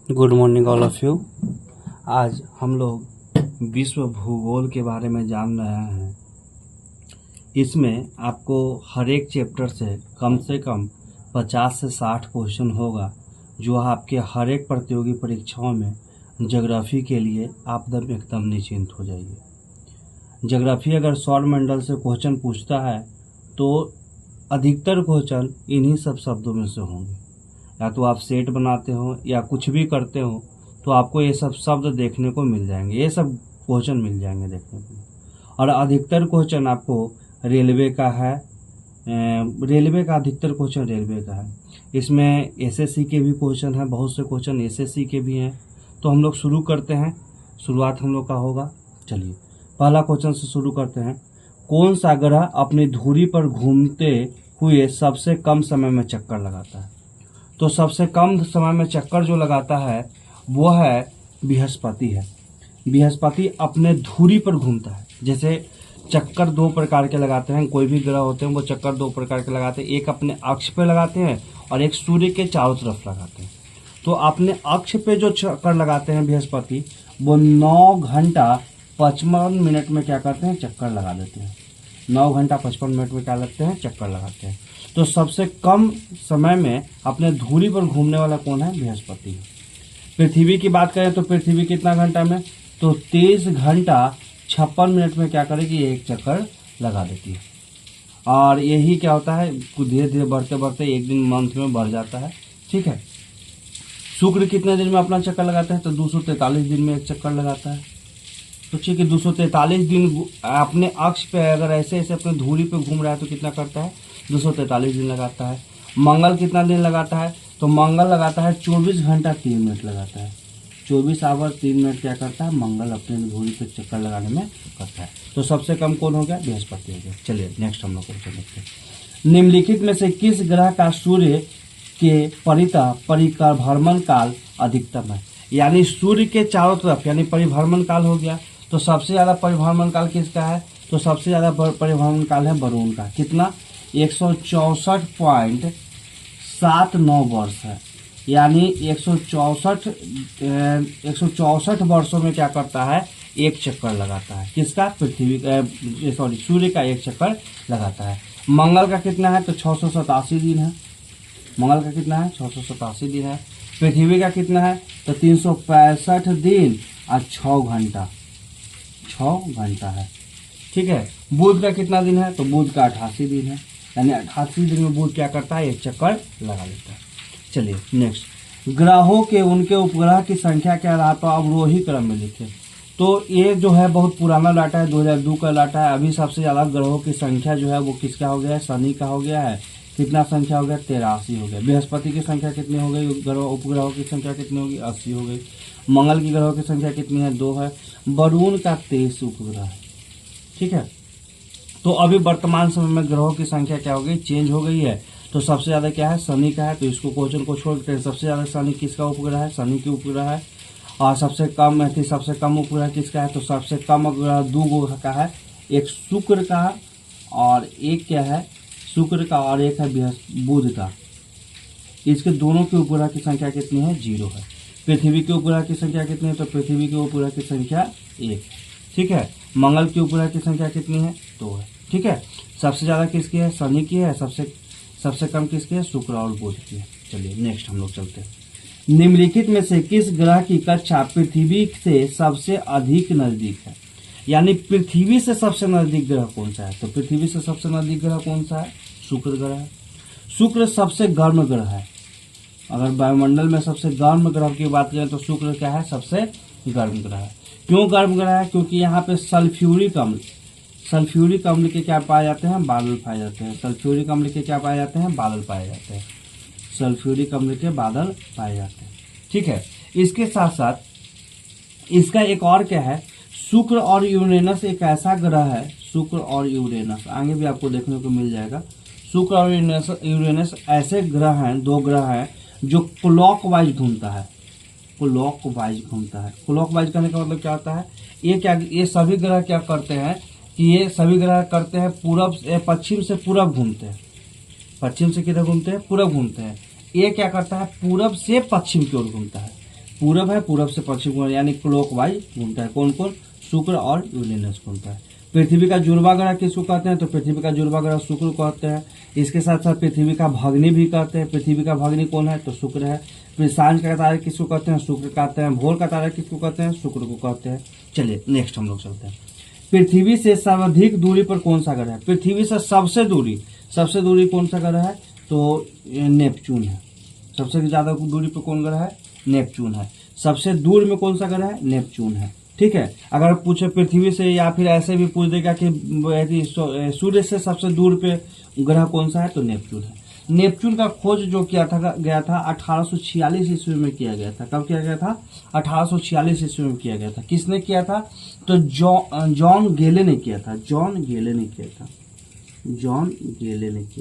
Good morning all of you. आज हम लोग विश्व भूगोल के बारे में जान रहे हैं। इसमें आपको हर एक चैप्टर से कम 50 से 60 क्वेश्चन होगा, जो आपके हर एक प्रतियोगी परीक्षाओं में ज्योग्राफी के लिए आप एकदम निश्चिंत हो जाइए। ज्योग्राफी अगर सौरमंडल से क्वेश्चन पूछता है तो अधिकतर क्वेश्चन इन्हीं सब शब्दों में से होंगे। या तो आप सेट बनाते हो या कुछ भी करते हो तो आपको ये सब शब्द देखने को मिल जाएंगे, ये सब क्वेश्चन मिल जाएंगे देखने को। और अधिकतर क्वेश्चन आपको रेलवे का है, रेलवे का अधिकतर क्वेश्चन रेलवे का है। इसमें एसएससी के भी क्वेश्चन हैं, बहुत से क्वेश्चन एसएससी के भी हैं। तो हम लोग शुरू करते हैं। शुरुआत हम लोग का होगा, चलिए पहला क्वेश्चन से शुरू करते हैं। कौन सा ग्रह अपनी धुरी पर घूमते हुए सबसे कम समय में चक्कर लगाता है? तो सबसे कम समय में चक्कर जो लगाता है वो है बृहस्पति है। बृहस्पति अपने धुरी पर घूमता है। जैसे चक्कर दो प्रकार के लगाते हैं, कोई भी ग्रह होते हैं वो चक्कर दो प्रकार के लगाते हैं। एक अपने अक्ष पे लगाते हैं और एक सूर्य के चारों तरफ लगाते हैं। तो अपने अक्ष पे जो चक्कर लगाते हैं बृहस्पति, वो 9 घंटा 55 मिनट में क्या करते हैं, चक्कर लगा देते हैं। 9 घंटा 55 मिनट में क्या लगते हैं, चक्कर लगाते हैं। तो सबसे कम समय में अपने धुरी पर घूमने वाला कौन है, बृहस्पति है। पृथ्वी की बात करें तो पृथ्वी कितना घंटा में, तो 23 घंटा 56 मिनट में क्या करेगी, एक चक्कर लगा देती है। और यही क्या होता है, धीरे धीरे बढ़ते बढ़ते एक दिन मंथ में बढ़ जाता है। ठीक है। शुक्र कितने दिन में अपना चक्कर लगाता है, तो 243 दिन में एक चक्कर लगाता है। तो ठीक है, 243 दिन अपने अक्ष पे अगर ऐसे ऐसे अपने धुरी पे घूम रहा है तो कितना करता है, 243 दिन लगाता है। मंगल कितना दिन लगाता है, तो मंगल लगाता है 24 घंटा 3 मिनट लगाता है। 24 आवर 3 मिनट क्या करता है, मंगल अपने धुरी पे चक्कर लगाने में करता है। तो सबसे कम कौन हो गया, बृहस्पति हो गया। चलिए नेक्स्ट हम लोग को देखते हैं। निम्नलिखित में से किस ग्रह का सूर्य के परिभ्रमण काल अधिकतम है? यानी सूर्य के चारों तरफ यानी परिभ्रमण काल हो गया। तो सबसे ज्यादा परिभ्रमण काल किसका है, तो सबसे ज्यादा परिभ्रमण काल है वरुण का। कितना, 164.79 वर्ष है। यानी 164 वर्षों में क्या करता है, एक चक्कर लगाता है। किसका, सूर्य का एक चक्कर लगाता है। मंगल का कितना है, तो 687 दिन है। मंगल का कितना है, 687 दिन है। पृथ्वी का कितना है, तो 365 दिन और 6 घंटा है। ठीक है। बुध का कितना दिन है, तो बुध का 88 दिन है। यानी 88 दिन में बुध क्या करता है, एक चक्कर लगा लेता है। चलिए नेक्स्ट, ग्रहों के उनके उपग्रह की संख्या क्या रहा, तो अवरोही क्रम में लिखे। तो ये जो है बहुत पुराना डाटा है, 2002 का डाटा है। अभी सबसे ज्यादा ग्रहों की संख्या जो है वो किसका हो गया है, शनि का हो गया है। कितना संख्या हो गया, 83 हो गया। बृहस्पति की संख्या कितनी हो गई, उपग्रहों की संख्या कितनी होगी, 80 हो गई। मंगल की ग्रहों की संख्या कितनी है, 2 है। वरुण का 23 उपग्रह है। ठीक है। तो अभी वर्तमान समय में ग्रहों की संख्या क्या हो गई, चेंज हो गई है। तो सबसे ज्यादा क्या है, शनि का है। तो इसको क्वेश्चन को छोड़ते हैं, सबसे ज्यादा शनि किसका उपग्रह है, शनि की उपग्रह है। और सबसे कम उपग्रह किसका है, तो सबसे कम उपग्रह 2 का है। एक शुक्र का और एक क्या है, शुक्र का और एक है बुध का। इसके दोनों के उपग्रह की संख्या कितनी है, 0 है। पृथ्वी के उपग्रह की संख्या कितनी है, तो पृथ्वी के उपग्रह की संख्या 1। ठीक है। मंगल की उपग्रह की संख्या कितनी है, 2 है। ठीक है। सबसे ज्यादा किसकी है, शनि की है। सबसे कम किसकी है, शुक्र और बुध की है। चलिए नेक्स्ट हम लोग चलते हैं। निम्नलिखित में से किस ग्रह की कक्षा पृथ्वी से सबसे अधिक नजदीक है? यानी पृथ्वी से सबसे नजदीक ग्रह कौन सा है, तो पृथ्वी से सबसे नजदीक ग्रह कौन सा है, शुक्र ग्रह है। शुक्र सबसे गर्म ग्रह है। अगर वायुमंडल में सबसे गर्म ग्रह की बात करें तो शुक्र क्या है, सबसे गर्म ग्रह है। क्यों गर्म ग्रह है, क्योंकि यहाँ पे सल्फ्यूरिक अम्ल के क्या पाए जाते हैं, बादल पाए जाते हैं। सल्फ्यूरिक अम्ल के क्या पाए जाते हैं, बादल पाए जाते हैं। सल्फ्यूरिक अम्ल के बादल पाए जाते हैं। ठीक है। इसके साथ साथ इसका एक और क्या है, शुक्र और यूरेनस एक ऐसा ग्रह है, शुक्र और यूरेनस आगे भी आपको देखने को मिल जाएगा। शुक्र और यूरेनस ऐसे ग्रह हैं, 2 ग्रह हैं जो क्लॉकवाइज घूमता है। क्लॉकवाइज करने का मतलब क्या होता है, ये सभी ग्रह क्या करते हैं कि ये सभी ग्रह करते हैं पश्चिम से पूरब घूमते हैं। पश्चिम से किधर घूमते हैं, पूरब घूमते हैं। ये क्या करता है, पूरब से पश्चिम की ओर घूमता है। पूरब है, पूरब से पश्चिम की ओर यानी क्लॉकवाइज घूमता है। कौन कौन? शुक्र और यूरेनस घूमता है। पृथ्वी का जुड़वा ग्रह किसको कहते हैं? तो पृथ्वी का जुड़वा ग्रह शुक्र कहते हैं। इसके साथ साथ पृथ्वी का भग्नी भी कहते हैं। पृथ्वी का भग्नी कौन है? तो शुक्र है। फिर सांझ का तारा किसको कहते हैं? शुक्र कहते हैं। भोर का तारा किसको कहते हैं? शुक्र को कहते हैं। चलिए नेक्स्ट हम लोग चलते हैं। पृथ्वी से सर्वाधिक दूरी पर कौन सा ग्रह है? पृथ्वी से सबसे दूरी कौन सा ग्रह है? तो नेपच्यून है। सबसे ज्यादा दूरी पर कौन ग्रह है? नेपच्यून है। सबसे दूर में कौन सा ग्रह है? नेपच्यून है। ठीक है, अगर पूछे पृथ्वी से या फिर ऐसे भी पूछ देगा कि सूर्य से सबसे दूर पे ग्रह कौन सा है? तो नेपच्यून है। नेपच्यून का खोज जो गया था 1846 ईस्वी में किया गया था। कब किया गया था? 1846 ईस्वी में किया गया था। किसने किया था? तो जॉन गेले ने किया था। जॉन गेले ने किया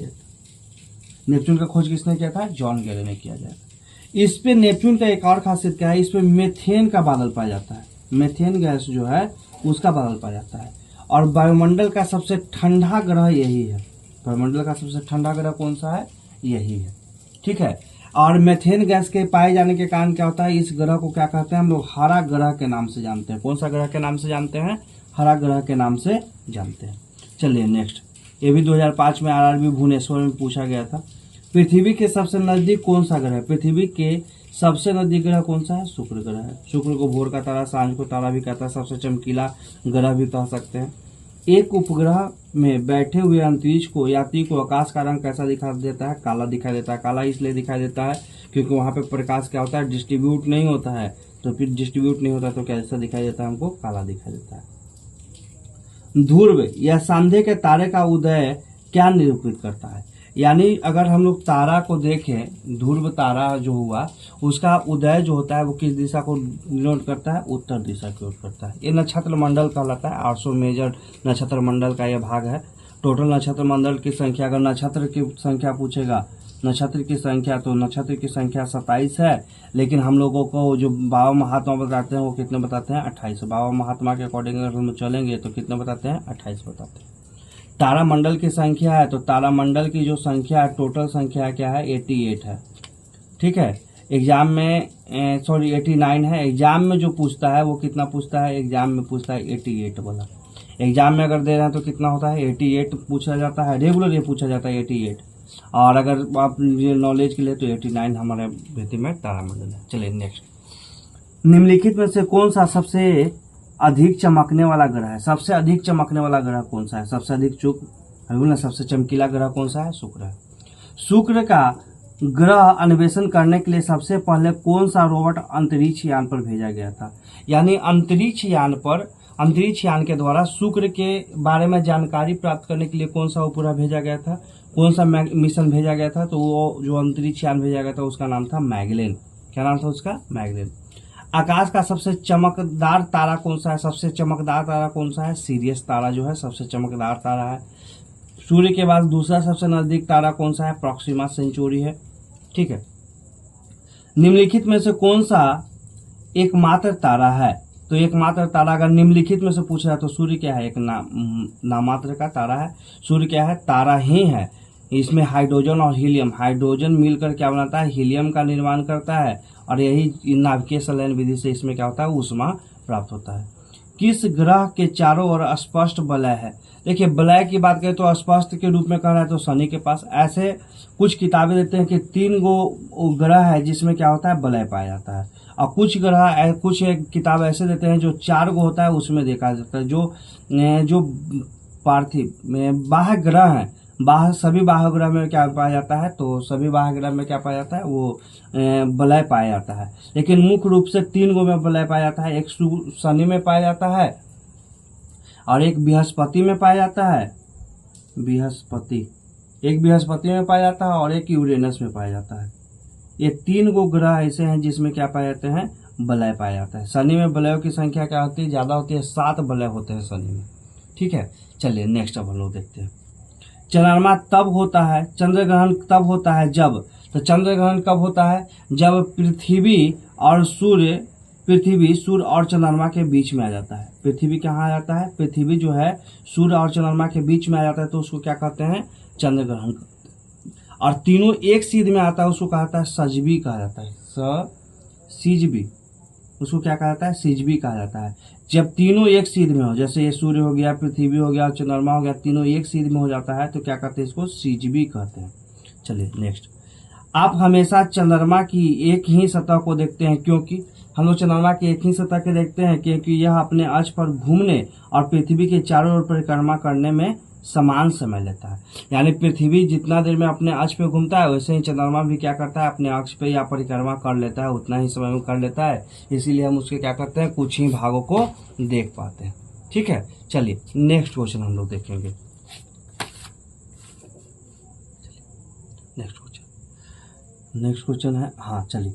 था। नेपच्यून का खोज किसने किया था? जॉन गेले ने किया गया था। इस पे नेपच्यून का एक और खासियत क्या है? इस पे मेथेन का बादल पाया जाता है। मेथेन गैस जो है उसका बादल पाया जाता है। और वायुमंडल का सबसे ठंडा ग्रह यही है। वायुमंडल का सबसे ठंडा ग्रह कौन सा है? यही है। ठीक है, और मेथेन गैस के पाए जाने के कारण क्या होता है? इस ग्रह को क्या कहते हैं हम लोग? हरा ग्रह के नाम से जानते हैं। कौन सा ग्रह के नाम से जानते हैं? हरा ग्रह के नाम से जानते हैं। चलिए नेक्स्ट, ये भी 2005 में आरआरबी भुवनेश्वर में पूछा गया था। पृथ्वी के सबसे नजदीक कौन सा ग्रह है? पृथ्वी के सबसे नजदीक ग्रह कौन सा है? शुक्र ग्रह है। शुक्र को भोर का तारा, सांझ को तारा भी कहता है, सबसे चमकीला ग्रह भी कह सकते हैं। एक उपग्रह में बैठे हुए अंतरिक्ष को यात्री को आकाश का रंग कैसा दिखाई देता है? काला दिखाई देता है। काला इसलिए दिखाई देता है क्योंकि वहां पे प्रकाश क्या होता है? डिस्ट्रीब्यूट नहीं होता है। तो फिर डिस्ट्रीब्यूट नहीं होता तो कैसा दिखाई देता है हमको? काला दिखाई देता है। ध्रुव या सांधे के तारे का उदय क्या निरूपित करता है? यानी अगर हम लोग तारा को देखें, ध्रुव तारा जो हुआ उसका उदय जो होता है वो किस दिशा को डिनोट करता है? उत्तर दिशा की ओर करता है। ये नक्षत्र मंडल कहलाता है। 800 मेजर नक्षत्र मंडल का यह भाग है। टोटल नक्षत्र मंडल की संख्या, अगर नक्षत्र की संख्या पूछेगा नक्षत्र की संख्या, तो नक्षत्र की संख्या 27 है। लेकिन हम लोगों को जो बाबा महात्मा बताते हैं वो कितने बताते हैं? 28। बाबा महात्मा के अकॉर्डिंग अगर हम चलेंगे तो कितने बताते हैं? 28 बताते हैं। तारामंडल की संख्या है, तो तारामंडल की जो संख्या है, टोटल संख्या क्या है? 88 है। ठीक है, एग्जाम में 89 है। एग्जाम में जो पूछता है वो कितना पूछता है? एग्जाम में पूछता है 88 वाला। एग्जाम में अगर दे रहे हैं तो कितना होता है? 88 पूछा जाता है। रेगुलर ये पूछा जाता है 88। और अगर आप नॉलेज के लिए तो 89 हमारे भीति में तारामंडल है। चलिए नेक्स्ट, निम्नलिखित में से कौन सा सबसे अधिक चमकने वाला ग्रह है? सबसे अधिक चमकने वाला ग्रह कौन सा है? सबसे अधिक सबसे चमकीला ग्रह कौन सा है? शुक्र है। शुक्र का ग्रह अन्वेषण करने के लिए सबसे पहले कौन सा रोबोट अंतरिक्ष यान पर भेजा गया था? यानी अंतरिक्ष यान के द्वारा शुक्र के बारे में जानकारी प्राप्त करने के लिए कौन सा उपग्रह भेजा गया था? कौन सा मिशन भेजा गया था? तो वो जो अंतरिक्ष यान भेजा गया था उसका नाम था मैगेलन। क्या नाम था उसका? मैगेलन। आकाश का सबसे चमकदार तारा कौन सा है? सबसे चमकदार तारा कौन सा है? सीरियस तारा जो है सबसे चमकदार तारा है। सूर्य के बाद दूसरा सबसे नजदीक तारा कौन सा है? प्रॉक्सिमा सेंचुरी है। ठीक है, निम्नलिखित में से कौन सा एकमात्र तारा है? तो एकमात्र तारा अगर निम्नलिखित में से पूछा है तो सूर्य क्या है? एक नामात्र का तारा है। सूर्य क्या है? तारा ही है। इसमें हाइड्रोजन और हीलियम, हाइड्रोजन मिलकर क्या बनाता है? हीलियम का निर्माण करता है। और यही नाभिकीय संलयन विधि से इसमें क्या होता है? ऊष्मा प्राप्त होता है। किस ग्रह के चारों ओर स्पष्ट वलय है? देखिए, वलय की बात करें तो स्पष्ट के रूप में कह रहा है तो शनि के पास। ऐसे कुछ किताबें देते हैं कि 3 गो ग्रह है जिसमें क्या होता है? वलय पाया जाता है। और कुछ किताब ऐसे देते हैं जो 4 गो होता है उसमें देखा जाता है। जो पार्थिव बाह्य ग्रह है, सभी बाह्य ग्रह में क्या पाया जाता है? तो सभी बाह्य ग्रह में क्या पाया जाता है? वो वलय पाया जाता है। लेकिन मुख्य रूप से 3 गो में वलय पाया जाता है। एक शनि में पाया जाता है, और एक बृहस्पति में पाया जाता है। एक बृहस्पति में पाया जाता है और एक यूरेनस में पाया जाता है। ये 3 गो ग्रह ऐसे हैं जिसमें क्या पाए जाते हैं? वलय पाया जाता है। शनि में वलयों की संख्या क्या होती है? ज्यादा होती है। 7 वलय होते हैं शनि में। ठीक है, चलिए नेक्स्ट अब हम लोग देखते हैं। चंद्रमा तब होता है, चंद्र ग्रहण तब होता है जब, तो चंद्र ग्रहण कब होता है? जब पृथ्वी सूर्य और चंद्रमा के बीच में आ जाता है। पृथ्वी कहाँ आ जाता है? पृथ्वी जो है सूर्य और चंद्रमा के बीच में आ जाता है तो उसको क्या कहते हैं? चंद्र ग्रहण। और तीनों एक सीध में आता है उसको कहता है सजवी कहा जाता है। सिजवी। उसको क्या कहा जाता है, सिजबी कहा जाता है। जब तीनों एक सीध में हो, जैसे ये सूर्य हो गया, पृथ्वी हो गया, चंद्रमा हो गया, तीनों एक सीध में हो जाता है तो क्या कहते हैं, इसको सिजबी कहते हैं। चलिए नेक्स्ट, आप हमेशा चंद्रमा की एक ही सतह को देखते हैं, क्योंकि हम लोग चंद्रमा की एक ही सतह के देखते हैं क्योंकि यह अपने अक्ष पर घूमने और पृथ्वी के चारों ओर परिक्रमा करने में समान समय लेता है। यानी पृथ्वी जितना देर में अपने अक्ष पे घूमता है वैसे ही चंद्रमा भी क्या करता है, अपने अक्ष पे या परिक्रमा कर लेता है, उतना ही समय में कर लेता है। इसीलिए हम उसके क्या करते हैं, कुछ ही भागों को देख पाते हैं। ठीक है, चलिए नेक्स्ट क्वेश्चन हम लोग देखेंगे। नेक्स्ट क्वेश्चन है, हाँ चलिए,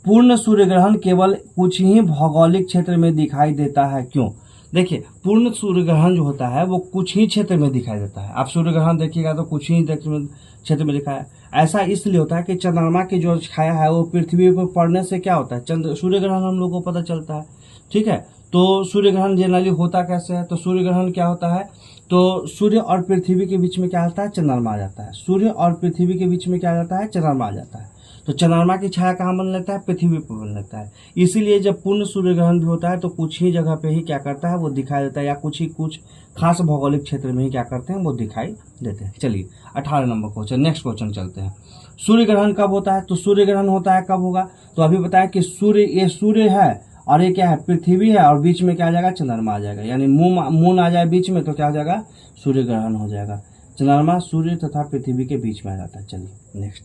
पूर्ण सूर्य ग्रहण केवल कुछ ही भौगोलिक क्षेत्र में दिखाई देता है, क्यों? देखिए, पूर्ण सूर्य ग्रहण जो होता है वो कुछ ही क्षेत्र में दिखाई देता है। आप सूर्य ग्रहण देखिएगा तो कुछ ही क्षेत्र में दिखाया है। ऐसा इसलिए होता है कि चंद्रमा की जो छाया है वो पृथ्वी पर पड़ने से क्या होता है, सूर्य ग्रहण हम लोग को पता चलता है। ठीक है, तो सूर्य ग्रहण जनरली होता कैसे है, तो सूर्य ग्रहण क्या होता है, तो सूर्य और पृथ्वी के बीच में क्या आता है, चंद्रमा आ जाता है। सूर्य और पृथ्वी के बीच में क्या आ जाता है, चंद्रमा आ जाता है। तो चंद्रमा की छाया कहाँ बन लेता है, पृथ्वी पर बन लेता है। इसीलिए जब पूर्ण सूर्य ग्रहण भी होता है तो कुछ ही जगह पे ही क्या करता है, वो दिखाई देता है, या कुछ खास भौगोलिक क्षेत्र में ही क्या करते हैं, वो दिखाई देते हैं। चलिए 18 नंबर क्वेश्चन, नेक्स्ट क्वेश्चन चलते हैं। सूर्य ग्रहण कब होता है, तो सूर्य ग्रहण होता है कब होगा, तो अभी बताया कि ये सूर्य है और ये क्या है, पृथ्वी है, और बीच में क्या आ जाएगा, चंद्रमा आ जाएगा। यानी मून आ जाए बीच में तो क्या हो जाएगा, सूर्य ग्रहण हो जाएगा। चंद्रमा सूर्य तथा पृथ्वी के बीच में आ जाता है। चलिए नेक्स्ट,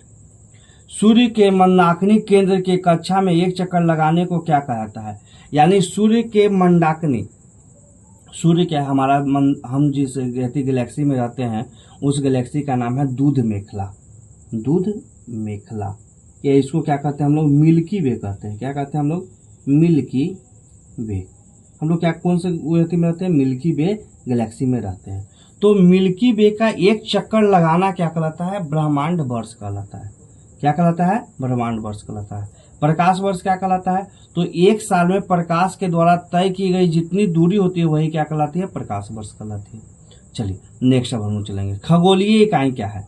सूर्य के मंदाकिनी केंद्र के कक्षा में एक चक्कर लगाने को क्या कहा जाता है। यानी सूर्य के मंदाकिनी, सूर्य क्या है हमारा, हम जिस गैलेक्सी में रहते हैं उस गैलेक्सी का नाम है दूध मेखला। दूध मेखला, या इसको क्या कहते हैं हम लोग, मिल्की वे कहते हैं। क्या कहते हैं हम लोग, मिल्की वे। हम लोग क्या कौन से गैलेक्सी में रहते हैं, मिल्की वे गैलेक्सी में रहते हैं। तो मिल्की वे का एक चक्कर लगाना क्या कहलाता है, ब्रह्मांड वर्ष कहलाता है। क्या कहलाता है, ब्रह्मांड वर्ष कहलाता है। प्रकाश वर्ष क्या कहलाता है, तो एक साल में प्रकाश के द्वारा तय की गई जितनी दूरी होती है वही क्या कहलाती है, प्रकाश वर्ष कहलाती है। चलिए नेक्स्ट अब हम चलेंगे, खगोलीय इकाई क्या है।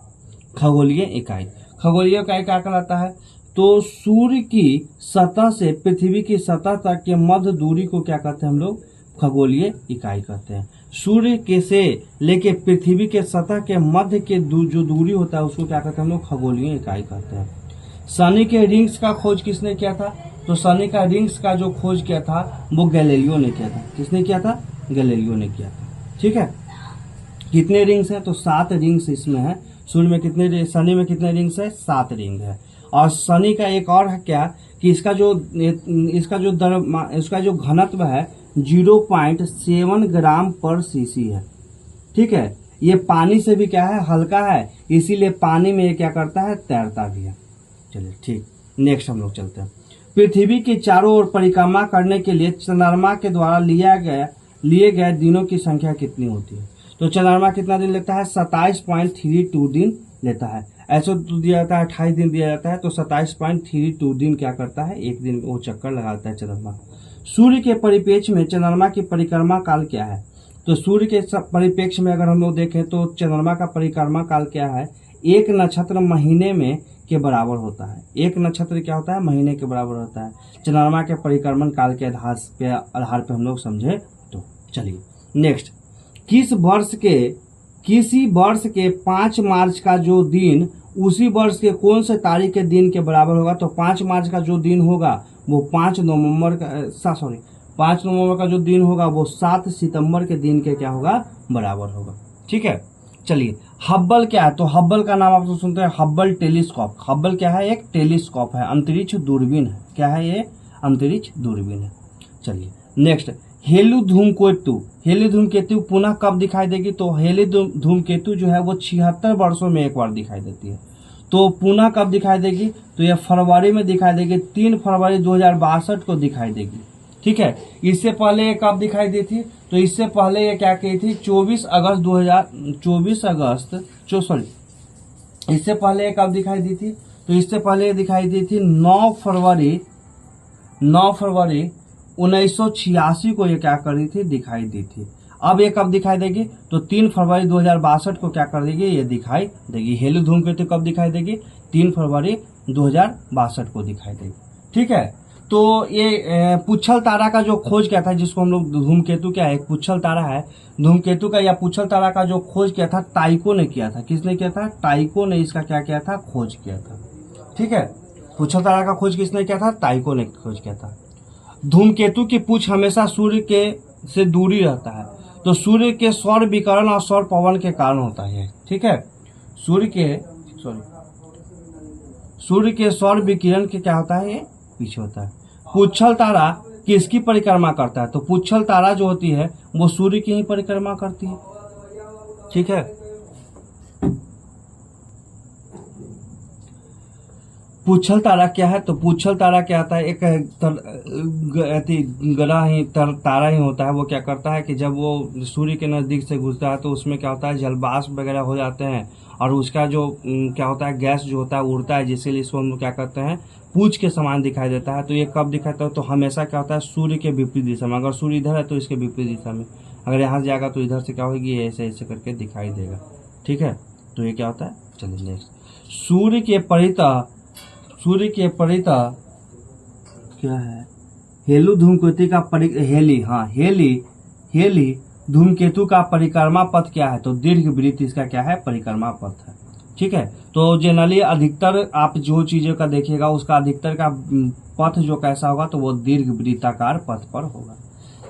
खगोलीय इकाई, खगोलीय इकाई क्या कहलाता है, तो सूर्य की सतह से पृथ्वी की सतह तक के मध्य दूरी को क्या कहते हैं हम लोग, खगोलीय इकाई कहते हैं। सूर्य के से लेके पृथ्वी के सतह के मध्य के जो दूरी होता है उसको क्या कहते हैं हम लोग, खगोलीय इकाई कहते हैं। शनि के रिंग्स का खोज किसने किया था, तो शनि का रिंग्स का जो खोज किया था वो गैलीलियो ने किया था। किसने किया था, गैलीलियो ने किया था। ठीक है, कितने रिंग्स हैं, तो 7 रिंग्स इसमें है। सूर्य में कितने, शनि में कितने रिंग्स है, 7 रिंग है। और शनि का एक और है क्या, कि इसका जो घनत्व है 0.7 ग्राम पर सीसी है। ठीक है, ये पानी से भी क्या है, हल्का है, इसीलिए पानी में ये क्या करता है, तैरता भी है। चलिए ठीक, नेक्स्ट हम लोग चलते हैं। पृथ्वी के चारों ओर परिक्रमा करने के लिए चंद्रमा के द्वारा लिए गए दिनों की संख्या कितनी होती है, तो चंद्रमा कितना दिन लेता है, 27.32 दिन लेता है। ऐसा तो दिया जाता है 28 दिन दिया जाता है, तो 27.32 दिन क्या करता है, एक दिन वो चक्कर लगाता है चंद्रमा। सूर्य के परिप्रेक्ष्य में चंद्रमा की परिक्रमा काल क्या है, तो सूर्य के परिप्रेक्ष्य में अगर हम लोग देखें तो चंद्रमा का परिक्रमा काल क्या है, एक नक्षत्र महीने में के बराबर होता है। एक नक्षत्र क्या होता है, महीने के बराबर होता है। चंद्रमा के परिक्रमण काल के आधार पे हम लोग समझे तो। चलिए नेक्स्ट, किसी वर्ष के 5 मार्च का जो दिन उसी वर्ष के कौन से तारीख के दिन के बराबर होगा, तो 5 मार्च का जो दिन होगा वो 5 नवंबर का जो दिन होगा वो 7 सितंबर के दिन के क्या होगा, बराबर होगा। ठीक है, चलिए हब्बल क्या है, तो हब्बल का नाम आप तो सुनते हैं, हब्बल टेलीस्कोप। हब्बल क्या है, एक टेलीस्कोप है, अंतरिक्ष दूरबीन है। क्या है ये, अंतरिक्ष दूरबीन है। चलिए नेक्स्ट, हेली धूमकेतु पुनः कब दिखाई देगी, तो हेली धूमकेतु जो है वो 76 वर्षों में एक बार दिखाई देती है। तो पुनः कब दिखाई देगी, तो यह फरवरी में दिखाई देगी, 3 फरवरी 2062 को दिखाई देगी। ठीक है, इससे पहले ये कब दिखाई दी थी, तो इससे पहले ये क्या की थी, इससे पहले ये कब दिखाई दी थी, तो इससे पहले ये दिखाई दी थी 9 फरवरी 1986 को ये क्या कर रही थी, दिखाई दी थी। अब ये कब दिखाई देगी, तो 3 फरवरी 2062 को क्या कर देगी, ये दिखाई देगी। हेली धूमकेतु कब दिखाई देगी, 3 फरवरी 2062 को दिखाई देगी। ठीक है, तो ये पुच्छल तारा का जो खोज किया था, जिसको हम लोग धूमकेतु क्या है, एक पुच्छल तारा है, धूमकेतु का या पुच्छल तारा का जो खोज किया था टाइको ने किया था। किसने किया था? टाइको ने इसका क्या किया था? खोज किया था। ठीक है, पुच्छल तारा का खोज किसने किया था? टाइको ने खोज किया था। धूमकेतु की पूछ हमेशा सूर्य के से दूरी रहता है, तो सूर्य के सौर विकिरण और सौर पवन के कारण होता है। ठीक है, सूर्य के सौर विकिरण के क्या होता है? ये पीछे होता है। पुच्छल तारा किसकी परिक्रमा करता है? तो पुच्छल तारा जो होती है वो सूर्य की ही परिक्रमा करती है। ठीक है, पुच्छल तारा क्या है? तो पुच्छल तारा क्या होता है? एक ग्रह ही तारा ही होता है। वो क्या करता है कि जब वो सूर्य के नजदीक से गुजरता है तो उसमें क्या होता है, जलवाष्प वगैरह हो जाते हैं और उसका जो क्या होता है, गैस जो होता है उड़ता है, जिसके लिए इसको हम लोग क्या करते हैं, पूछ के समान दिखाई देता है। तो ये कब दिखाता है? तो हमेशा क्या होता है, सूर्य के विपरीत दिशा में। अगर सूर्य इधर है तो इसके विपरीत दिशा में, अगर यहाँ से जाएगा तो इधर से क्या होगी, ऐसे ऐसे करके दिखाई देगा। ठीक है, तो ये क्या होता है? चलिए नेक्स्ट, सूर्य के परितः क्या है? हेली धूमकेतु का हेली धूमकेतु का परिक्रमा पथ क्या है? तो दीर्घवृत्त इसका क्या है? परिक्रमा पथ है। ठीक है, तो जनरली अधिकतर आप जो चीजों का देखिएगा उसका अधिकतर का पथ जो कैसा होगा, तो वो दीर्घवृत्ताकार पथ पर होगा।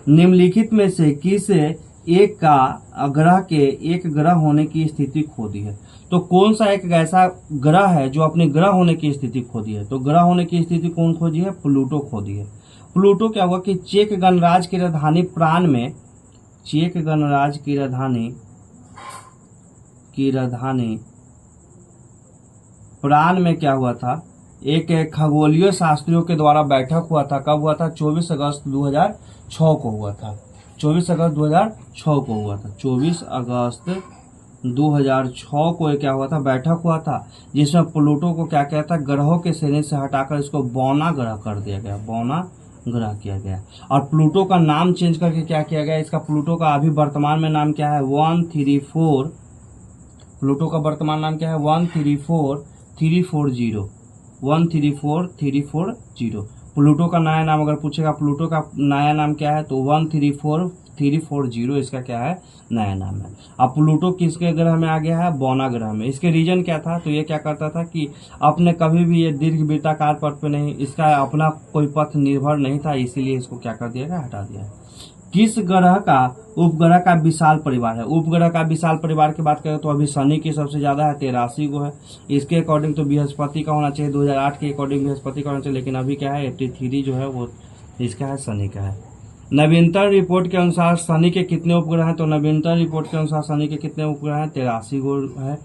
निम्नलिखित में से किस एक का ग्रह के एक ग्रह होने की स्थिति खो दी है? तो कौन सा एक ऐसा ग्रह है जो अपने ग्रह होने की स्थिति खो दी है? तो ग्रह होने की स्थिति कौन खोजी है? प्लूटो खो दी है। प्लूटो क्या हुआ कि चेक गणराज्य की राजधानी प्राण में, चेक गणराज्य की राजधानी प्राण में क्या हुआ था, एक खगोलीय शास्त्रियों के द्वारा बैठक हुआ था। कब हुआ था? 24 अगस्त 2006 को हुआ था। 24 अगस्त 2006 को हुआ था। 24 अगस्त 2006 को क्या हुआ था? बैठक हुआ था, जिसमें प्लूटो को क्या किया था? ग्रहों के श्रेणी से हटाकर इसको बौना ग्रह कर दिया गया, बौना ग्रह किया गया। और प्लूटो का नाम चेंज करके क्या किया गया? इसका प्लूटो का अभी वर्तमान में नाम क्या है? 134। प्लूटो का वर्तमान नाम क्या है? 134,340। प्लूटो का नया नाम अगर पूछेगा प्लूटो का नया नाम क्या है, तो 134,340 इसका क्या है? नया नाम है। अब प्लूटो किसके ग्रह में आ गया है? बौना ग्रह में। इसके रीजन क्या था? तो ये क्या करता था कि अपने कभी भी ये दीर्घवृत्ताकार पथ पे नहीं, इसका अपना कोई पथ निर्भर नहीं था, इसीलिए इसको क्या कर दिया गया? हटा दिया। किस ग्रह का उपग्रह का विशाल परिवार है? उपग्रह का विशाल परिवार की बात करें तो अभी शनि की सबसे ज्यादा है, 83 को है। इसके अकॉर्डिंग तो बृहस्पति का होना चाहिए, 2008 के अकॉर्डिंग बृहस्पति का होना चाहिए, लेकिन अभी क्या है 83 जो है वो इसका है, शनि का है। नवीनतम रिपोर्ट के अनुसार शनि के कितने उपग्रह हैं? तो नवीनतम रिपोर्ट के अनुसार शनि के कितने उपग्रह हैं? 83 को है।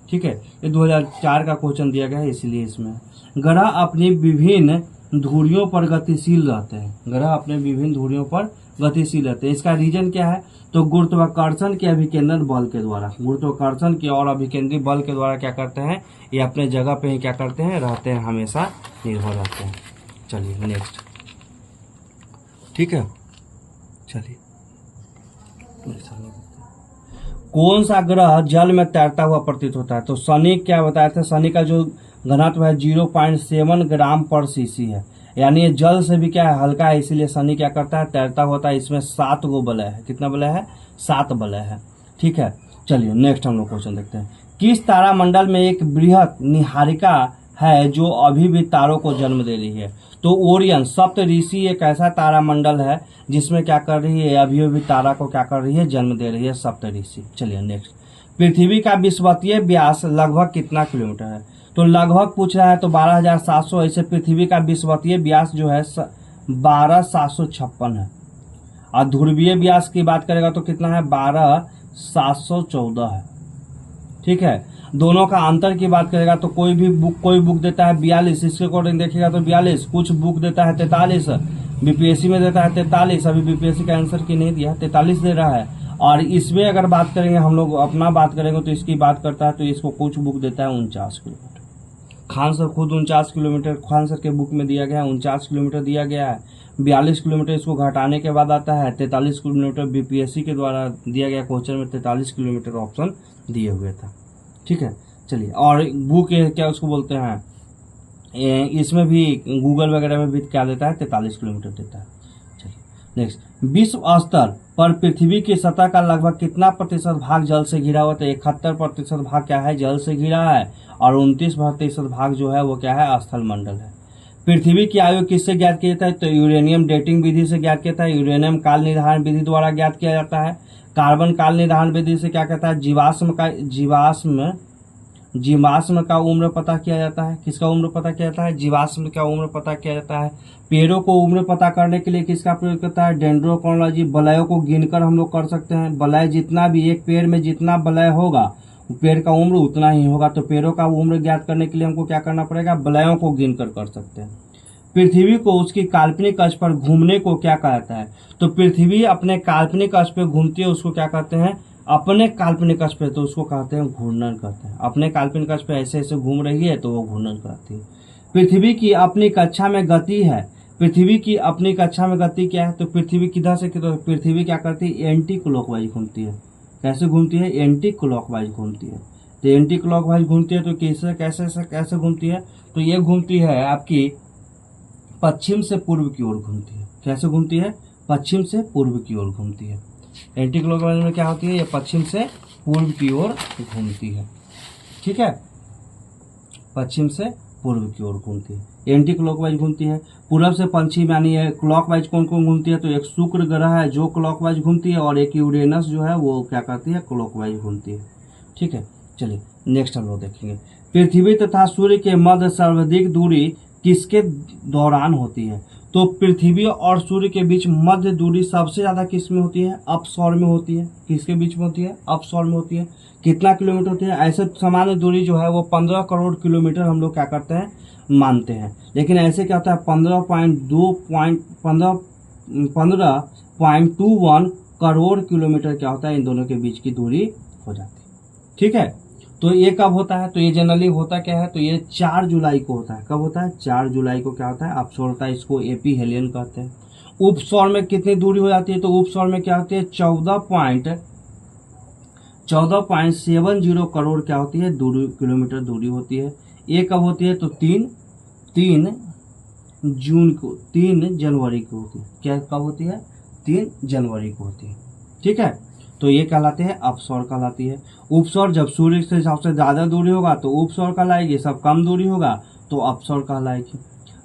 ठीक है, ये 2004 का क्वेश्चन दिया गया है, इसलिए इसमें ग्रह अपनी विभिन्न धुरियों पर गतिशील रहते हैं। ग्रह अपने विभिन्न धुरियों पर गतिशील रहते हैं। इसका रीजन क्या है? तो गुरुत्वाकर्षण के अभिकेंद्रण बल के द्वारा, गुरुत्वाकर्षण के और अभिकेंद्री बल के द्वारा क्या करते हैं? ये अपने जगह पे ही क्या करते हैं? रहते हैं, हमेशा निर्भर रहते हैं। चलिए नेक्स्ट। ठीक है, चलिए कौन सा ग्रह जल में तैरता हुआ प्रतीत होता है? तो शनि क्या बताया था? शनि का जो घनत्व है 0.7 ग्राम पर सीसी है, यानी ये जल से भी क्या है? हल्का है, इसीलिए शनि क्या करता है? तैरता होता है। इसमें 7 गो वलय है। कितना वलय है? 7 वलय है। ठीक है, चलिए नेक्स्ट हम लोग क्वेश्चन देखते हैं। किस तारामंडल में एक बृहत निहारिका है जो अभी भी तारों को जन्म दे रही है? तो ओरियन सप्तऋषि एक ऐसा तारामंडल है जिसमें क्या कर रही है? अभी भी तारा को क्या कर रही है? जन्म दे रही है, सप्तऋषि। चलिए नेक्स्ट। पृथ्वी का विषुवतीय व्यास लगभग कितना किलोमीटर है? तो लगभग पूछ रहा है तो 12,700। ऐसे पृथ्वी का विषुवतीय व्यास जो है 12,756 है। और ध्रुवीय व्यास की बात करेगा तो कितना है? 12,714 है। ठीक है, दोनों का अंतर की बात करेगा तो कोई बुक देता है 42, इसके अकॉर्डिंग देखिएगा तो 42, कुछ बुक देता है 43, बीपीएससी में देता है 43, अभी बीपीएससी का आंसर की नहीं दिया, 43 दे रहा है। और इसमें अगर बात करेंगे हम लोग अपना बात करेंगे तो इसकी बात करता है तो इसको कुछ बुक देता है 49 किलोमीटर। खान सर खुद 49 किलोमीटर खान सर के बुक में दिया गया है, 49 किलोमीटर दिया गया है। 42 किलोमीटर इसको घटाने के बाद आता है 43 किलोमीटर। बीपीएससी के द्वारा दिया गया क्वेश्चन में 43 किलोमीटर ऑप्शन दिए हुए था। ठीक है, चलिए। और बुक क्या उसको बोलते हैं? इसमें भी गूगल वगैरह में भी क्या देता है, 43 किलोमीटर देता है। चलिए नेक्स्ट, विश्व स्तर पर पृथ्वी की सतह का लगभग कितना प्रतिशत भाग जल से घिरा हुआ? तो 71% भाग क्या है, जल से घिरा है, और 29% भाग जो है वो क्या है, स्थल मंडल है। पृथ्वी की आयु किससे ज्ञात किया जाता है? तो यूरेनियम डेटिंग विधि से ज्ञात किया जाता है। यूरेनियम काल निर्धारण विधि द्वारा ज्ञात किया जाता है। कार्बन काल निर्धारण विधि से क्या कहता है, जीवाश्म का उम्र पता किया जाता है। किसका उम्र पता किया जाता है? जीवाश्म का उम्र पता किया जाता है। पेड़ों को उम्र पता करने के लिए किसका प्रयोग करता है? डेंड्रोक्रोनोलॉजी। वलयों को गिनकर हम लोग कर सकते हैं। वलय जितना भी, एक पेड़ में जितना वलय होगा पेड़ का उम्र उतना ही होगा। तो पेड़ों का उम्र ज्ञात करने के लिए हमको क्या करना पड़ेगा? वलयों को गिनकर कर सकते हैं। पृथ्वी को उसकी काल्पनिक अक्ष पर घूमने को क्या कहता है? तो पृथ्वी अपने काल्पनिक अक्ष पर घूमती है, उसको क्या कहते हैं? अपने काल्पनिक अक्ष पे, तो उसको कहते हैं घूर्णन कहते हैं। अपने काल्पनिक अक्ष पे ऐसे ऐसे घूम रही है तो वो घूर्णन कहती है। पृथ्वी की अपनी कक्षा में गति है। पृथ्वी की अपनी कक्षा में गति क्या है? तो पृथ्वी किधर से किधर? पृथ्वी क्या करती है? एंटी क्लॉकवाइज घूमती है। कैसे घूमती है? एंटी क्लॉकवाइज घूमती है। तो एंटी क्लॉकवाइज घूमती है तो कैसे घूमती है? तो ये घूमती है आपकी पश्चिम से पूर्व की ओर घूमती है। कैसे घूमती है? पश्चिम से पूर्व की ओर घूमती है। एंटी क्लॉकवाइज में क्या होती है? ये पश्चिम से पूर्व की ओर घूमती है। ठीक है, पश्चिम से पूर्व की ओर घूमती है, एंटी क्लॉकवाइज घूमती है। पूर्व से पश्चिम यानी क्लॉकवाइज कौन कौन घूमती है? तो एक शुक्र ग्रह है जो क्लॉकवाइज घूमती है, और एक यूरेनस जो है वो क्या करती है? क्लॉकवाइज घूमती है। ठीक है, चलिए नेक्स्ट हम लोग देखेंगे। पृथ्वी तथा सूर्य के मध्य सर्वाधिक दूरी किसके दौरान होती है? तो पृथ्वी और सूर्य के बीच मध्य दूरी सबसे ज्यादा किस में होती है? अपसौर में होती है। किसके बीच में होती है? अपसौर में होती है। कितना किलोमीटर होती है? ऐसे सामान्य दूरी जो है वो 15 करोड़ किलोमीटर हम लोग क्या करते हैं? मानते हैं। लेकिन ऐसे क्या होता है? 15.21 करोड़ किलोमीटर क्या होता है? इन दोनों के बीच की दूरी हो जाती है। ठीक है, तो ये कब होता है? तो ये जनरली होता क्या है? तो ये 4 जुलाई को होता है। कब होता है? 4 जुलाई को क्या होता है? अपसौर होता है। इसको एपी हेलियन कहते हैं। उपसौर में कितनी दूरी हो जाती है? तो उपसौर में क्या होती है? 14.70 करोड़ क्या होती है? किलोमीटर दूरी होती है। ये कब होती है? तो 3 जनवरी को होती है। क्या कब होती है? 3 जनवरी को होती है। ठीक है, तो ये कहलाते हैं अपसौर कहलाती है। उपसौर जब सूर्य से सबसे ज्यादा दूरी होगा तो उपसौर कहलाएगी, सब कम दूरी होगा तो अपसौर कहलाएगी।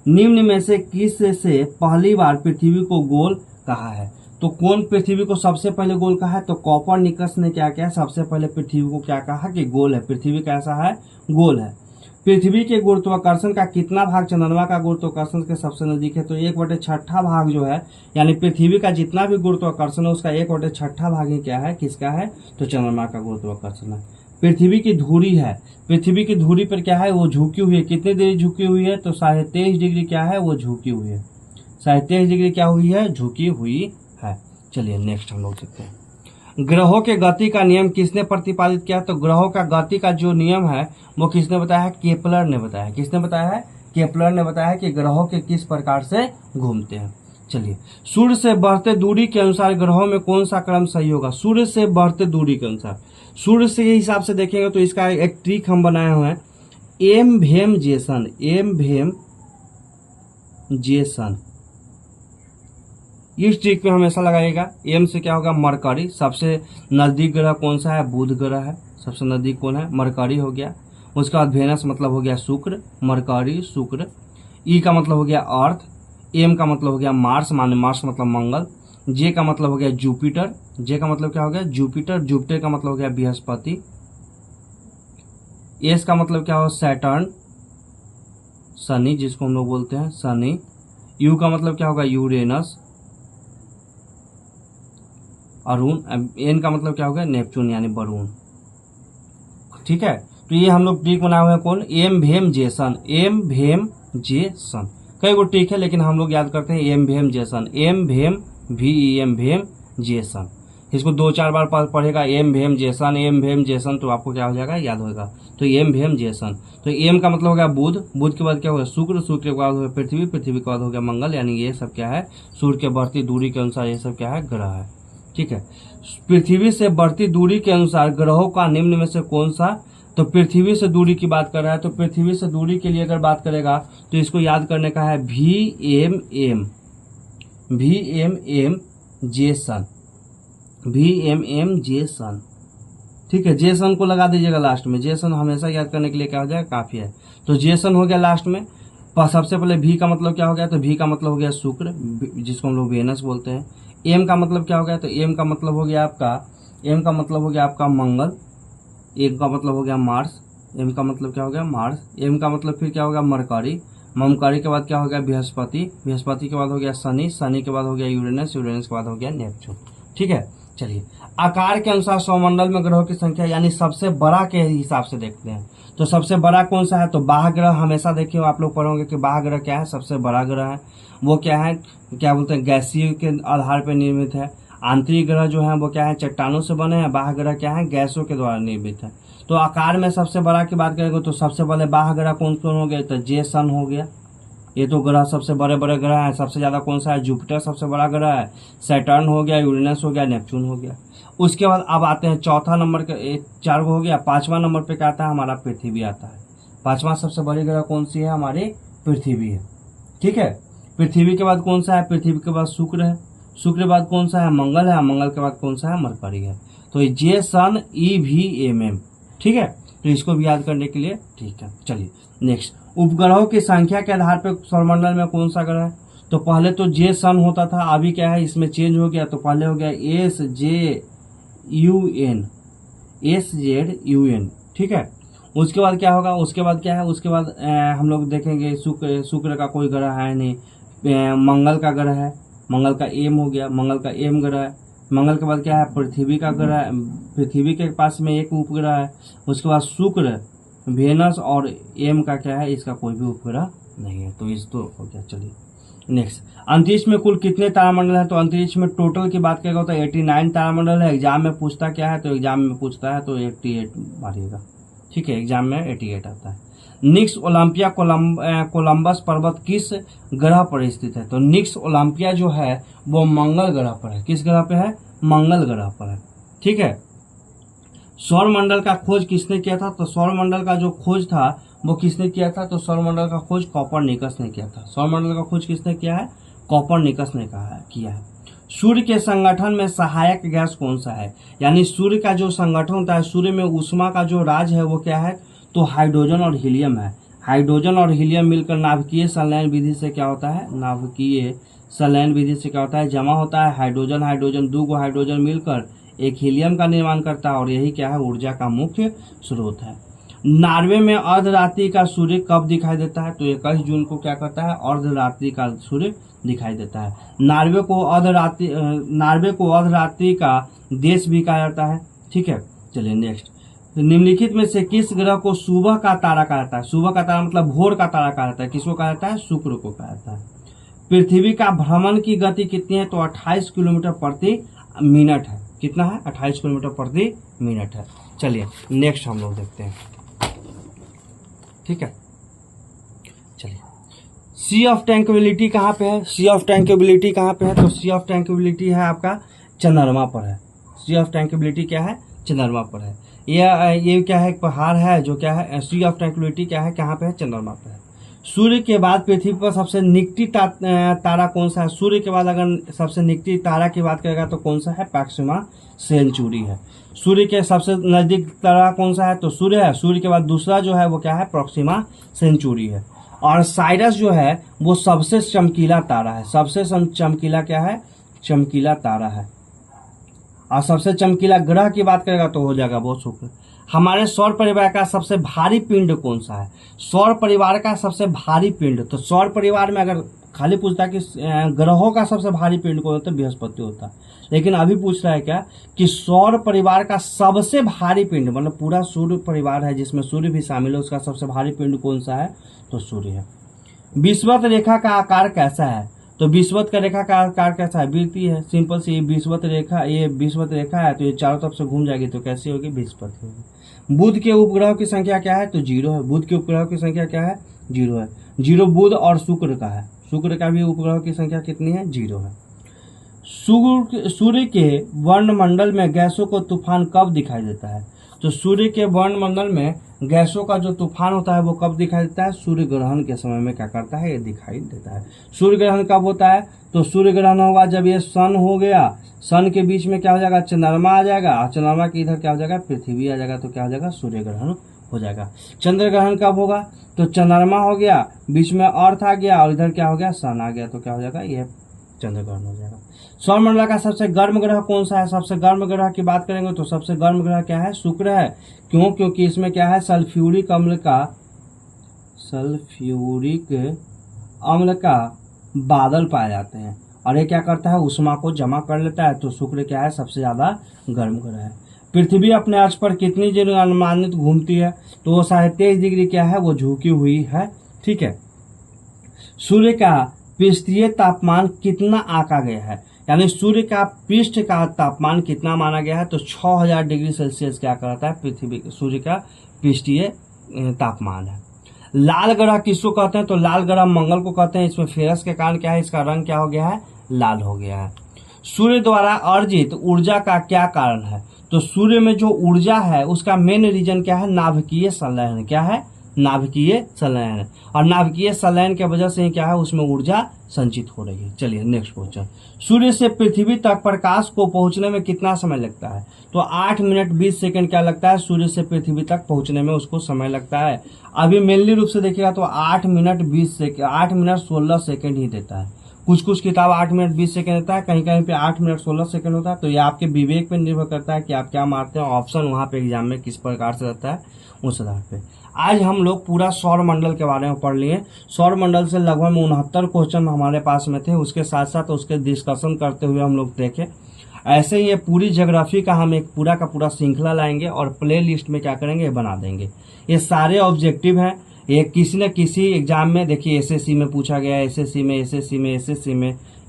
निम्न में से किस से पहली बार पृथ्वी को गोल कहा है? तो कौन पृथ्वी को सबसे पहले गोल कहा है? तो कोपरनिकस ने क्या किया? सबसे पहले पृथ्वी को क्या कहा कि गोल है। पृथ्वी कैसा है? गोल है। पृथ्वी के गुरुत्वाकर्षण का कितना भाग चंद्रमा का गुरुत्वाकर्षण के सबसे नजदीक है? तो 1/6 भाग जो है, यानी पृथ्वी का जितना भी गुरुत्वाकर्षण है उसका 1/6 भाग ही क्या है? किसका है? तो चंद्रमा का गुरुत्वाकर्षण है। पृथ्वी की धुरी है। पृथ्वी की धुरी पर क्या है? वो झुकी हुई है। कितनी देर झुकी हुई है? तो 23.5 डिग्री क्या है? वो झुकी हुई है। 23.5 डिग्री क्या हुई है? झुकी हुई है। चलिए नेक्स्ट हम लोग देखते हैं। ग्रहों के गति का नियम किसने प्रतिपादित किया? तो ग्रहों का गति का जो नियम है वो किसने बताया है? केपलर ने बताया। किसने बताया है? केपलर ने बताया कि ग्रहों के किस प्रकार से घूमते हैं। चलिए, सूर्य से बढ़ते दूरी के अनुसार ग्रहों में कौन सा क्रम सही होगा? सूर्य से बढ़ते दूरी के अनुसार, सूर्य से हिसाब से देखेंगे तो इसका एक ट्रिक हम बनाए हुए हैं। एम भेम जेसन, इस ट्रिक में हमेशा लगाइएगा। एम से क्या होगा? मरकरी। सबसे नजदीक ग्रह कौन सा है? बुध ग्रह है। सबसे नजदीक कौन है? मरकरी हो गया। उसके बाद वेनस मतलब हो गया शुक्र, मरकरी शुक्र। ई का मतलब हो गया अर्थ। एम का मतलब हो गया मार्स, माने मार्स मतलब मंगल। जे का मतलब हो गया जुपिटर। जे का मतलब क्या हो गया? जुपिटर। जुपिटर का मतलब हो गया बृहस्पति। एस का मतलब क्या हो? सैटर्न, शनि, जिसको हम लोग बोलते हैं शनि। यू का मतलब क्या होगा? यूरेनस, अरुण। एन का मतलब क्या होगा? नेपच्यून यानी वरुण। ठीक है, तो ये हम लोग ट्रिक बनाए हुए हैं। कौन? एम भेम जेसन। एम भेम जेसन कई गो ट्रिक है, लेकिन हम लोग याद करते हैं एम भेम जेसन। एम भेम VEM भेम जेसन। इसको 2-4 बार पढ़ेगा। एम भेम जेसन तो आपको क्या हो जाएगा? याद होगा। तो एम भेम जेसन। तो एम का मतलब हो गया बुध। बुध के बाद क्या होगा? शुक्र। शुक्र के बाद हो गया पृथ्वी। पृथ्वी के बाद हो गया मंगल। यानी ये सब क्या है? सूर्य के बढ़ती दूरी के अनुसार ये सब क्या है? ग्रह है। ठीक है, पृथ्वी से बढ़ती दूरी के अनुसार ग्रहों का निम्न में से कौन सा तो पृथ्वी से दूरी की बात कर रहा है, तो पृथ्वी से दूरी के लिए अगर बात करेगा तो इसको याद करने का है VMM जे सन, VMM जे सन। ठीक है, जे सन को लगा दीजिएगा लास्ट में, जे सन हमेशा याद करने के लिए क्या हो जाएगा, काफी है। तो जे सन हो गया लास्ट में। सबसे पहले V का मतलब क्या हो गया, तो V का मतलब हो गया शुक्र, जिसको हम लोग वेनस बोलते हैं। M का मतलब क्या हो गया, तो M का मतलब हो गया आपका मंगल। M का मतलब हो गया मार्स, M का मतलब क्या हो गया, मार्स। M का मतलब फिर क्या हो गया, मरकरी। मरकरी के बाद क्या हो गया, बृहस्पति। बृहस्पति के बाद हो गया शनि। शनि के बाद हो गया यूरेनस। यूरेनस के बाद हो गया नेपच्यून। ठीक है, चलिए आकार के अनुसार सौरमंडल में ग्रहों की संख्या यानी सबसे बड़ा के हिसाब से देखते हैं। तो सबसे बड़ा कौन सा है, तो बाह्य ग्रह। हमेशा देखिए आप लोग पढ़ोगे कि बाह्य ग्रह क्या है, सबसे बड़ा ग्रह है। वो क्या है, क्या बोलते हैं, गैसीय के आधार पर निर्मित है। आंतरिक ग्रह जो है वो क्या है, चट्टानों से बने हैं। बाह्य ग्रह क्या है, गैसों के द्वारा निर्मित है। तो आकार में सबसे बड़ा की बात करेंगे तो सबसे पहले बाह्य ग्रह कौन कौन हो गए, तो जे सन हो गया। ये तो ग्रह सबसे बड़े बड़े ग्रह हैं। सबसे ज्यादा कौन सा है, जुपिटर सबसे बड़ा ग्रह है। सैटर्न हो गया, यूरेनस हो गया, नेपच्यून हो गया। उसके बाद अब आते हैं चौथा नंबर के, 4 हो गया। 5वां नंबर पे क्या आता है, हमारा पृथ्वी आता है। 5वां सबसे बड़ी ग्रह कौन सी है, हमारी पृथ्वी है। ठीक है, पृथ्वी के बाद कौन सा है, पृथ्वी के बाद शुक्र है। शुक्र के बाद कौन सा है, मंगल है। मंगल के बाद कौन सा है, मरकरी है। तो ये जे सन EVMM। ठीक है, तो इसको भी याद करने के लिए ठीक है। चलिए नेक्स्ट, उपग्रहों की संख्या के आधार पर सौरमंडल में कौन सा ग्रह है, तो पहले तो जे सन होता था, अभी क्या है इसमें चेंज हो गया। तो पहले हो गया SZUN। ठीक है, उसके बाद क्या होगा, उसके बाद क्या है, उसके बाद हम लोग देखेंगे शुक्र का कोई ग्रह है नहीं। मंगल का ग्रह है, मंगल का M हो गया, मंगल का M ग्रह है। मंगल के बाद क्या है, पृथ्वी का ग्रह है, पृथ्वी के पास में एक उपग्रह है। उसके बाद शुक्र, वेनस और M का क्या है, इसका कोई भी उपग्रह नहीं है। तो इस तो हो गया। चलिए नेक्स्ट, अंतरिक्ष में कुल कितने तारामंडल है, तो अंतरिक्ष में टोटल की बात करेगा तो 89 तारामंडल है। एग्जाम में पूछता क्या है, तो एग्जाम में पूछता है तो 88 मारिएगा। ठीक है, एग्जाम में 88 आता है। निक्स ओलंपिया कोलंबस पर्वत किस ग्रह पर स्थित है, तो निक्स ओलंपिया जो है वो मंगल ग्रह पर है। किस ग्रह पे है, मंगल ग्रह पर है। ठीक है, सौरमंडल का खोज किसने किया था, तो सौरमंडल का जो खोज था वो किसने किया था, तो सौरमंडल का खोज कोपरनिकस ने किया था। सौरमंडल का खोज किसने किया है, कोपरनिकस ने किया है। सूर्य के संगठन में सहायक गैस कौन सा है, यानी सूर्य का जो संगठन होता है, सूर्य में ऊष्मा का जो राज है वो क्या है, तो हाइड्रोजन और हीलियम है। हाइड्रोजन और हीलियम मिलकर नाभिकीय संलयन विधि से क्या होता है, नाभिकीय संलयन विधि से क्या होता है, जमा होता है। हाइड्रोजन हाइड्रोजन 2 हाइड्रोजन मिलकर एक हीलियम का निर्माण करता है और यही क्या है, ऊर्जा का मुख्य स्रोत है। नॉर्वे में अर्धरात्रि का सूर्य कब दिखाई देता है, तो 21 जून को क्या करता है, अर्धरात्रि का सूर्य दिखाई देता है। नॉर्वे को अर्धरात्रि का देश भी कहा जाता है। ठीक है, चलिए नेक्स्ट, निम्नलिखित में से किस ग्रह को सुबह का तारा कहा जाता है, सुबह का तारा मतलब भोर का तारा कहा जाता है, किसको कहा जाता है, शुक्र को कहा जाता है। पृथ्वी का भ्रमण की गति कितनी है, तो 28 किलोमीटर प्रति मिनट है। कितना है, 28 किलोमीटर प्रति मिनट है। चलिए नेक्स्ट हम लोग देखते हैं। ठीक है, चलिए, सी ऑफ ट्रैंक्विलिटी कहाँ पे है, सी ऑफ ट्रैंक्विलिटी कहाँ पे है, तो सी ऑफ ट्रैंक्विलिटी है आपका चंद्रमा पर है। सी ऑफ ट्रैंक्विलिटी क्या है, चंद्रमा पर है। ये क्या है, एक पहाड़ है जो क्या है, सी ऑफ ट्रैंक्विलिटी क्या है, कहाँ पे है, चंद्रमा पे है। सूर्य के बाद पृथ्वी पर सबसे निकटी तारा कौन सा है, सूर्य के बाद अगर सबसे निकटी तारा की बात करेगा तो कौन सा है, प्रॉक्सिमा सेंचुरी है। सूर्य के सबसे नजदीक तारा कौन सा है, तो सूर्य है। सूर्य के बाद दूसरा जो है वो क्या है, प्रॉक्सिमा सेंचुरी है। और साइरस जो है वो सबसे चमकीला तारा है। सबसे चमकीला क्या है, चमकीला तारा है। और सबसे चमकीला ग्रह की बात करेगा तो हो जाएगा वो शुक्र। हमारे सौर परिवार का सबसे भारी पिंड कौन सा है, सौर परिवार का सबसे भारी पिंड, तो सौर परिवार में अगर खाली पूछता है कि ग्रहों का सबसे भारी पिंड कौन होता है, बृहस्पति होता है। लेकिन अभी पूछ रहा है क्या कि सौर परिवार का सबसे भारी पिंड, मतलब पूरा सूर्य परिवार है जिसमें सूर्य भी शामिल है, उसका सबसे भारी पिंड कौन सा है, तो सूर्य है। विषुवत रेखा का आकार कैसा है, तो विषुवत का रेखा का आकार कैसा है, वृत्तीय है। सिंपल सी विषुवत रेखा, ये विषुवत रेखा है तो ये चारों तरफ से घूम जाएगी तो कैसी होगी, विषुवत होगी। बुध के उपग्रह की संख्या क्या है, तो 0 है। बुध के उपग्रह की संख्या क्या है, 0 है। 0 बुध और शुक्र का है। शुक्र का भी उपग्रह की संख्या कितनी है, 0 है। सूर्य के वर्णमंडल में गैसों को तूफान कब दिखाई देता है, तो सूर्य के वायुमंडल में गैसों का जो तूफान होता है वो कब दिखाई देता है? सूर्य ग्रहण के समय में क्या करता है? ये दिखाई देता है। सूर्य ग्रहण कब होता है? तो सूर्य ग्रहण होगा जब ये सन हो गया, सन के बीच में क्या हो जाएगा? चंद्रमा आ जाएगा, चंद्रमा के इधर क्या हो जाएगा? पृथ्वी आ जाएगा, तो क्या हो जाएगा? सूर्य ग्रहण हो जाएगा। चंद्र ग्रहण कब होगा? तो चंद्रमा हो गया, बीच में अर्थ आ गया और इधर क्या हो गया? सन आ गया, तो क्या हो जाएगा? ये चंद्र ग्रहण हो जाएगा। सौरमंडल का सबसे गर्म ग्रह कौन सा है? सबसे गर्म ग्रह की बात करेंगे तो सबसे गर्म ग्रह क्या है? शुक्र है। क्यों? क्योंकि इसमें क्या है? सल्फ्यूरिक अम्ल का बादल पाए जाते हैं और ये क्या करता है? उष्मा को जमा कर लेता है। तो शुक्र क्या है? सबसे ज्यादा गर्म ग्रह है। पृथ्वी अपने अक्ष पर कितनी डिग्री अनुमानित घूमती है? तो वो 23.5 डिग्री क्या है? वो झुकी हुई है। ठीक है। सूर्य का पृष्ठीय तापमान कितना आंका गया है? यानी सूर्य का पृष्ठ का तापमान कितना माना गया है? तो 6000 डिग्री सेल्सियस क्या कहता है? पृथ्वी सूर्य का पृष्ठीय तापमान है। लाल ग्रह किसको कहते हैं? तो लाल ग्रह मंगल को कहते हैं। इसमें फेरस के कारण क्या है? इसका रंग क्या हो गया है? लाल हो गया है। सूर्य द्वारा अर्जित ऊर्जा का क्या कारण है? तो सूर्य में जो ऊर्जा है उसका मेन रीजन क्या है? नाभिकीय संलयन। क्या है? नाभिकीय संलयन। और नाभिकीय संलयन की वजह से क्या है? उसमें ऊर्जा संचित हो रही है। चलिए नेक्स्ट क्वेश्चन। सूर्य से पृथ्वी तक प्रकाश को पहुंचने में कितना समय लगता है? तो 8 मिनट 20 सेकंड क्या लगता है? सूर्य से पृथ्वी तक पहुंचने में उसको समय लगता है। अभी मेनली रूप से देखिएगा तो 8 मिनट 16 सेकंड ही देता है। कुछ किताब 8 मिनट 20 सेकंड देता है, कहीं कहीं पे 8 मिनट 16 सेकंड होता है। तो ये आपके विवेक पे निर्भर करता है कि आप क्या मारते हैं, ऑप्शन वहां पे एग्जाम में किस प्रकार से रहता है उस आधार पे। आज हम लोग पूरा सौर मंडल के बारे में पढ़ लिए। सौर मंडल से लगभग 69 क्वेश्चन हमारे पास में थे। उसके साथ साथ उसके डिस्कशन करते हुए हम लोग देखे। ऐसे ही ये पूरी ज्योग्राफी का हम एक पूरा का पूरा श्रृंखला लाएंगे और प्ले लिस्ट में क्या करेंगे? बना देंगे। ये सारे ऑब्जेक्टिव हैं। ये किसी न किसी एग्जाम में देखिए एसएससी में पूछा गया है,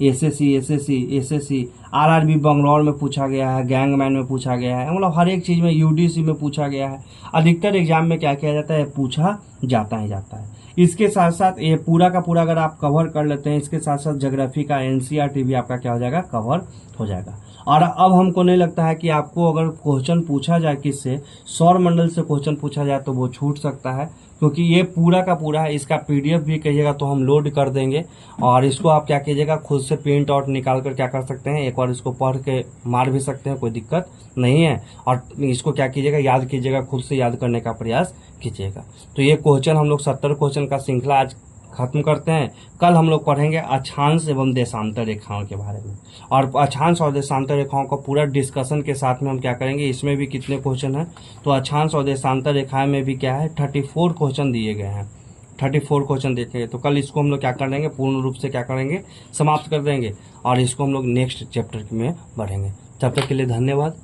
एसएससी आरआरबी बंगलौर में पूछा गया है, गैंगमैन में पूछा गया है, मतलब हर एक चीज में यूडीसी में पूछा गया है। अधिकतर एग्जाम में क्या किया जाता है? पूछा जाता है। इसके साथ साथ ये पूरा का पूरा अगर आप कवर कर लेते हैं, इसके साथ साथ ज्योग्राफी का एनसीईआरटी भी आपका क्या हो जाएगा? कवर हो जाएगा। और अब हमको नहीं लगता है कि आपको अगर क्वेश्चन पूछा जाए किससे, सौर मंडल से क्वेश्चन पूछा जाए तो वो छूट सकता है, क्योंकि ये पूरा का पूरा है। इसका पीडीएफ भी कहिएगा तो हम लोड कर देंगे और इसको आप क्या कीजिएगा? खुद से प्रिंट आउट निकाल कर क्या कर सकते हैं? एक बार इसको पढ़ के मार भी सकते हैं, कोई दिक्कत नहीं है। और इसको क्या कीजिएगा? याद कीजिएगा, खुद से याद करने का प्रयास कीजिएगा। तो ये क्वेश्चन हम लोग 70 क्वेश्चन का श्रृंखला आज खत्म करते हैं। कल हम लोग पढ़ेंगे अक्षांश एवं देशांतर रेखाओं के बारे में, और अक्षांश और देशांतर रेखाओं का पूरा डिस्कशन के साथ में हम क्या करेंगे? इसमें भी कितने क्वेश्चन हैं? तो अक्षांश और देशांतर रेखाएं में भी क्या है? 34 क्वेश्चन दिए गए हैं। 34 क्वेश्चन देखेंगे। तो कल इसको हम लोग क्या कर देंगे? पूर्ण रूप से क्या करेंगे? समाप्त कर देंगे और इसको हम लोग नेक्स्ट चैप्टर में बढ़ेंगे। तब तक के लिए धन्यवाद।